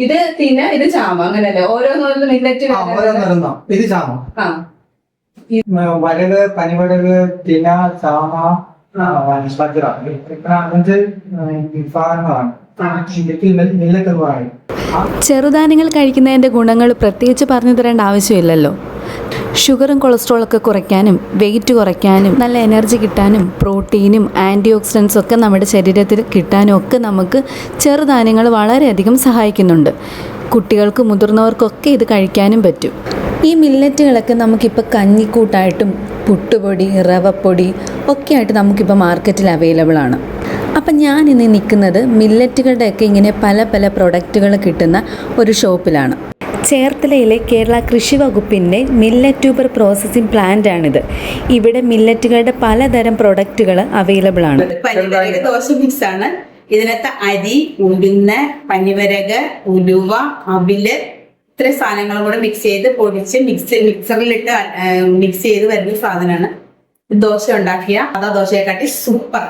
ഇത് തിന, ഇത് ചാമ, അങ്ങനല്ലേ? ഓരോന്നോരോന്ന് മില്ലറ്റ്. ഓരോന്നോരോന്നോ. ഇത് ചാമ. ആ, വരക്, പനിവരക്, തിന, ചാമ, ബജ്ര. 5 വിഭാഗങ്ങളാണ്. മില്ലറ്റ് പറയും. ചെറുധാന്യങ്ങൾ കഴിക്കുന്നതിൻ്റെ ഗുണങ്ങൾ പ്രത്യേകിച്ച് പറഞ്ഞു തരേണ്ട ആവശ്യമില്ലല്ലോ. ഷുഗറും കൊളസ്ട്രോളൊക്കെ കുറയ്ക്കാനും വെയിറ്റ് കുറയ്ക്കാനും നല്ല എനർജി കിട്ടാനും പ്രോട്ടീനും ആൻറ്റി ഓക്സിഡൻസും ഒക്കെ നമ്മുടെ ശരീരത്തിൽ കിട്ടാനും ഒക്കെ നമുക്ക് ചെറുധാന്യങ്ങൾ വളരെയധികം സഹായിക്കുന്നുണ്ട്. കുട്ടികൾക്കും മുതിർന്നവർക്കൊക്കെ ഇത് കഴിക്കാനും പറ്റും. ഈ മില്ലറ്റുകളൊക്കെ നമുക്കിപ്പോൾ കഞ്ഞിക്കൂട്ടായിട്ടും പുട്ടുപൊടി, റവപ്പൊടി ഒക്കെ ആയിട്ട് നമുക്കിപ്പോൾ മാർക്കറ്റിൽ അവൈലബിൾ ആണ്. അപ്പം ഞാൻ ഇന്ന് നിൽക്കുന്നത് മില്ലറ്റുകളുടെയൊക്കെ ഇങ്ങനെ പല പല പ്രൊഡക്റ്റുകൾ കിട്ടുന്ന ഒരു ഷോപ്പിലാണ്. ചേർത്തലയിലെ കേരള കൃഷി വകുപ്പിൻ്റെ മില്ലറ്റ് ട്യൂബർ പ്രോസസ്സിംഗ് പ്ലാന്റ് ആണിത്. ഇവിടെ മില്ലറ്റുകളുടെ പലതരം പ്രൊഡക്റ്റുകൾ അവൈലബിൾ ആണ്. പനിവരക ദോശ മിക്സ് ആണ്. ഇതിനകത്ത് അരി, ഉഴുന്ന്, പനിവരക, ഉലുവ, അവില്, ഇത്രയും സാധനങ്ങളും കൂടെ മിക്സ് ചെയ്ത് പൊടിച്ച് മിക്സറിലിട്ട് മിക്സ് ചെയ്ത് വരുന്ന സാധനമാണ്. ദോശ ഉണ്ടാക്കിയ അതാ ദോശയെക്കാട്ടി സൂപ്പർ.